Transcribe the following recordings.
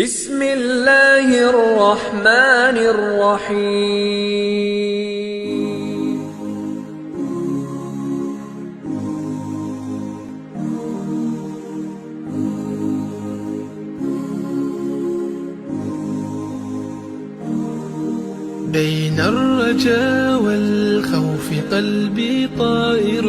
بسم الله الرحمن الرحيم بين الرجاء والخوف قلبي طائر،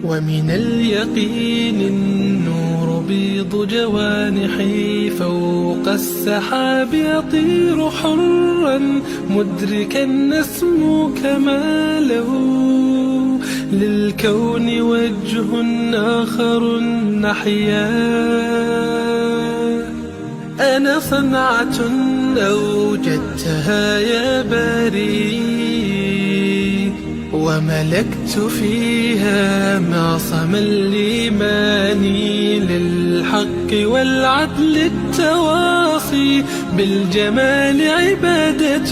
ومن اليقين النور بيض جوانحي، فوق السحاب يطير حرا مدركا نسمو كماله، للكون وجه آخر نحيا. أنا صنعة أوجدتها يا باري، وملكت فيها معصم الإيمان، للحق والعدل التواصي، بالجمال عبادة،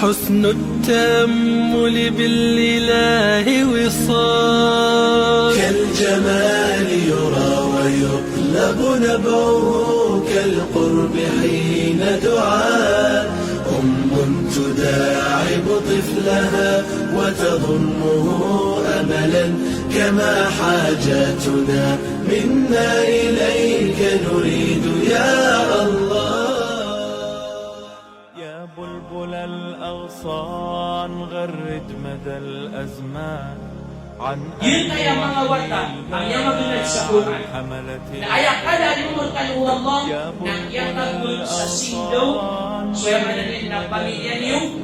حسن التأمل بالإله وصال. كالجمال يرى ويقلب نبعه، كالقرب حين دعاء تداعب طفلها وتظنه أملا، كما حاجاتنا منا إليك نريد يا الله. يا بلبل الأغصان غرد مدى الأزمان عن Yun kaya mga wata ang iyang mabilag sa Quran na ayakala lumot kaluwallah na iyatagul sa sindaw, so yung mananin na pamilya niyo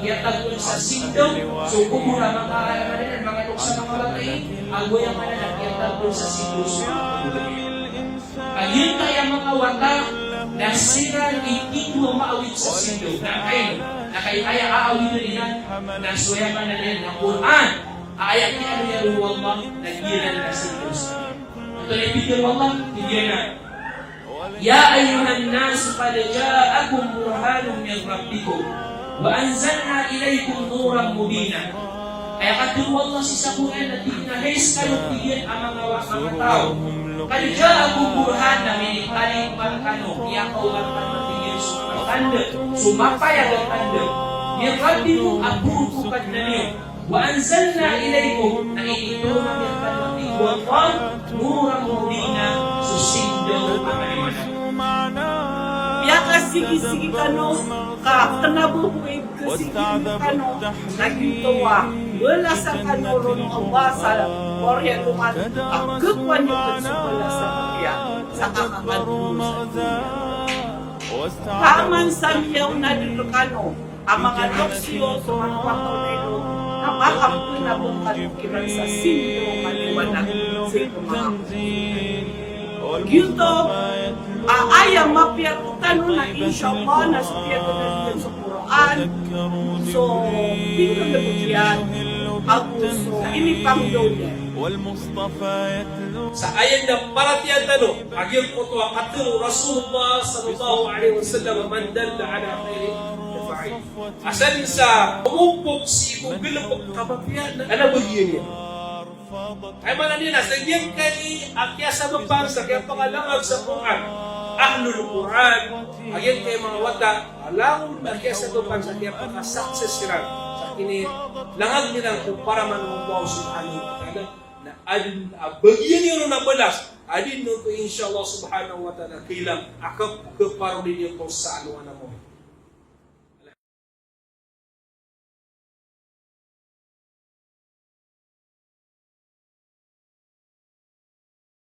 iyatagul sa sindaw, so kumura mga alamanin mga tuk sa mga watay ang goyang mananin iyatagul sa sindaw, so yun kaya mga wata na sila hindi mo maawit sa sindaw na kayo aawit nila na suya mananin na Quran. Ayat ni ya Allah nagiran nasidus. Tuloy bigyan Allah bigyan. Ya ayyuhan nas qad ja'akum burhanun min rabbikum wa anzalna ilaykum nuran mubina. Ay kadto Allah sa Quran na tinahis kayo bigyan ang mga tao. Qad ja'akum burhanan min qalim kanu ya kaulan pagpigil sa tanda. Sumapay ang tanda. Min rabbikum abuku kadnaniyo. وأنزلنا إليكم نائتون من كلمة والله نورا مبينا susindo Ya kasigi-sigi kano ka kanabubuig kasigi kano naging tuwa wala sa kanuro ng Allah sa Korea luman ang kukwan yung wala sa Korea sa kakakalusan kaman sa miyaw na dito kano ang mga loksyo sa mga patuloy napakapoy na mong kalukiran sa sindo kaliwanag sa ito mga Yuto, ayam mapiat tanong na inshallah na setiap kita sa Quran. So, dito na po yan. So, ini pangdonya. Sa ayat na paratiyan tano, agil po ito ang katiru Rasulullah sallallahu alaihi wasallam man dalla ala khairin yafa'il. Asan sa umumpok si kubilapok kabatiyan na alabagiyan niya. Ay mananina, sa inyong kay akya sa mabangsa, kaya pangalangag sa Quran, Ahlul Quran, ayan kay mga wata, alang akya sa mabangsa, kaya pagka-success sila sa kini, langag nilang para manumbaw subhanahu wa ta'ala, na adin, bagyan yun na balas, adin nun to inshallah subhanahu wa ta'ala, kailang akap kaparonin yung sa anuan mo.